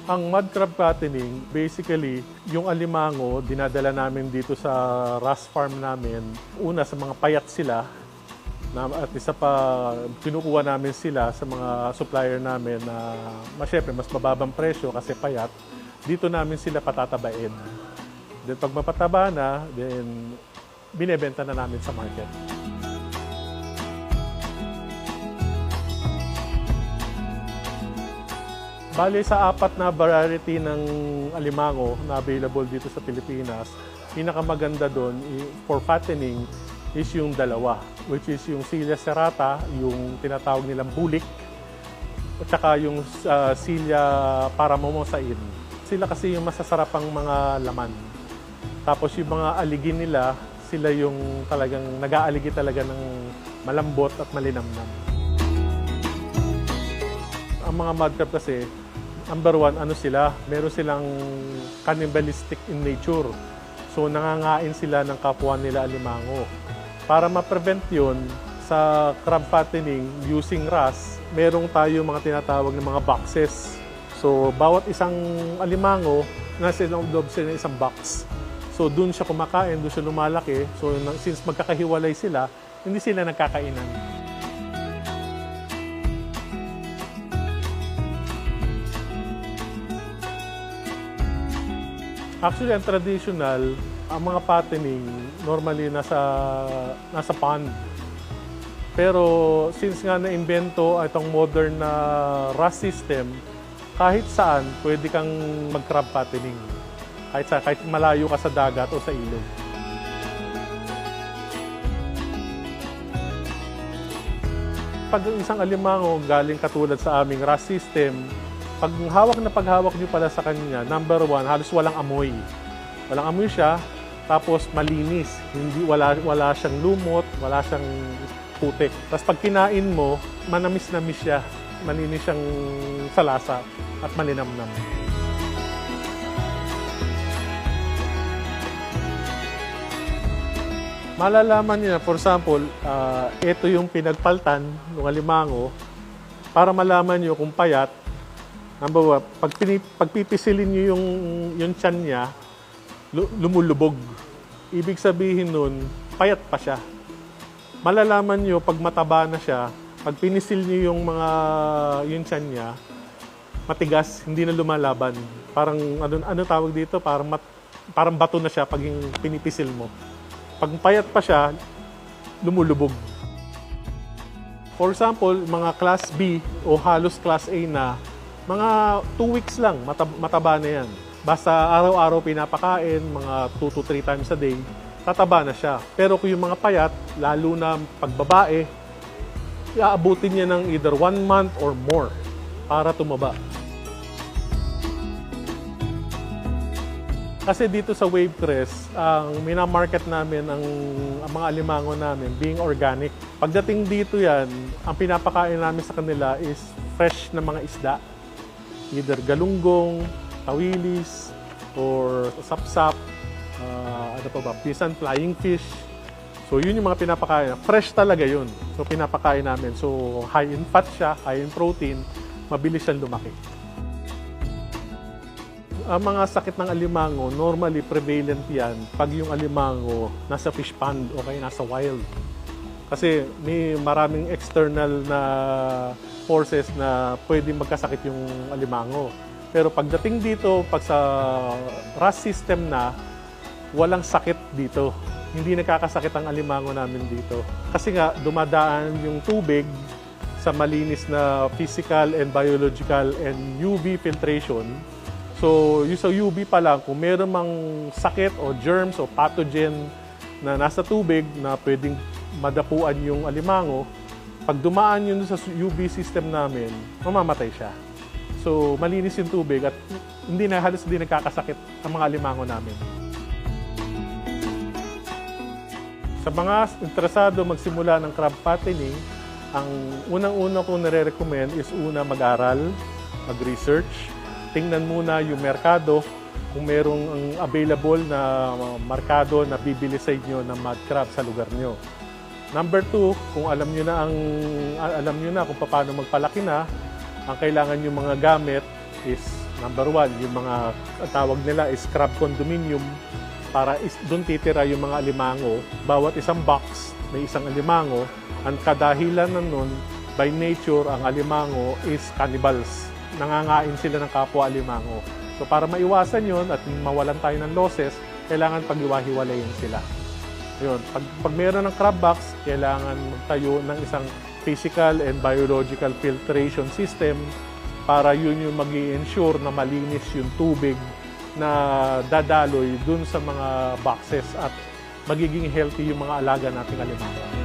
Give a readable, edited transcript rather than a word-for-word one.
Ang mud crab fattening, basically, yung alimango, dinadala namin dito sa RAS farm namin. Una, sa mga payat sila. At isa pa, kinukuha namin sila sa mga supplier namin na syempre, mas mababang presyo kasi payat. Dito namin sila patatabain. Then pag mapataba na, then binebenta na namin sa market. Bale, sa apat na variety ng alimango na available dito sa Pilipinas, pinakamaganda doon for fattening is yung dalawa, which is yung Sillia serrata, yung tinatawag nilang bulik, at saka yung Sillia paramomosain. Sila kasi yung masasarapang mga laman. Tapos yung mga aligi nila, sila yung talagang nag-aaligi talaga ng malambot at malinamnam. Ang mga mud crab kasi, number one, meron silang cannibalistic in nature. So, nangangain sila ng kapwa nila alimango. Para ma-prevent yun, sa crab fattening using RAS, merong tayo mga tinatawag ng mga boxes. So, bawat isang alimango, nasa loob sila ng isang box. So, dun siya kumakain, dun siya lumalaki. So, since magkakahiwalay sila, hindi sila nagkakainan. Actually, ang traditional, ang mga fattening, normally nasa pond. Pero since nga na-invento itong modern na RAS system, kahit saan pwede kang mag-crab fattening. Kahit malayo ka sa dagat o sa ilog. Pag isang alimango galing katulad sa aming RAS system, paghawak nyo pala sa kanya, number one, halos walang amoy. Walang amoy siya, tapos malinis. Wala siyang lumot, wala siyang putik. Tapos pag kinain mo, manamis-namis siya. Malinis siyang salasa at malinamnam. Malalaman niya, for example, ito yung pinagpaltan ng alimango para malaman niyo kung payat. Number one, pag pipisilin niyo yung tiyan niya, lumulubog. Ibig sabihin nun, payat pa siya. Malalaman niyo pag mataba na siya, pag pinisil niyo yung tiyan niya, matigas, hindi na lumalaban. Parang, ano tawag dito? Parang bato na siya pag yung pinipisil mo. Pag payat pa siya, lumulubog. For example, mga class B o halos class A na, mga 2 weeks lang, mataba na yan. Basta araw-araw pinapakain, mga 2 to 3 times a day, tataba na siya. Pero kung yung mga payat, lalo na pagbabae, iaabutin niya ng either 1 month or more para tumaba. Kasi dito sa Wavecrest, ang minamarket namin, ang mga alimango namin, being organic. Pagdating dito yan, ang pinapakain namin sa kanila is fresh na mga isda. Either galunggong, tawilis, or sapsap, pisan, flying fish. So, yun yung mga pinapakain. Fresh talaga yun. So, pinapakain namin. So, high in fat siya, high in protein, mabilis siyang lumaki. Ang mga sakit ng alimango, normally prevalent yan pag yung alimango nasa fish pond o kaya nasa wild. Kasi may maraming external na forces na pwede magkasakit yung alimango. Pero pagdating dito, pag sa RAS system na, walang sakit dito. Hindi nakakasakit ang alimango namin dito. Kasi nga, dumadaan yung tubig sa malinis na physical and biological and UV filtration. So, yung sa UV pa lang, kung meron mang sakit o germs o pathogen na nasa tubig na pwedeng madapuan yung alimango, pag dumaan yun sa UV system namin, mamamatay siya. So, malinis yung tubig at halos hindi nagkakasakit ang mga alimango namin. Sa mga interesado magsimula ng crab fattening, ang unang-una kong nare-recommend is mag-aral, mag-research. Tingnan muna yung merkado, kung merong available na merkado na bibili sa inyo ng mud crab sa lugar nyo. Number 2, kung alam nyo na kung paano magpalaki na, ang kailangan yung mga gamit is Number one, yung mga tawag nila is crab condominium, para doon titira yung mga alimango. Bawat isang box may isang alimango. Ang kadahilan na nun, by nature, ang alimango is cannibals. Nangangain sila ng kapwa alimango. So para maiwasan yun at mawalan tayo ng losses, kailangan pag-iwahiwalayin sila. Yun. Pag mayroon ng crab box, kailangan magtayo ng isang physical and biological filtration system para yun yung mag-i-ensure na malinis yung tubig na dadaloy dun sa mga boxes at magiging healthy yung mga alaga nating alimango.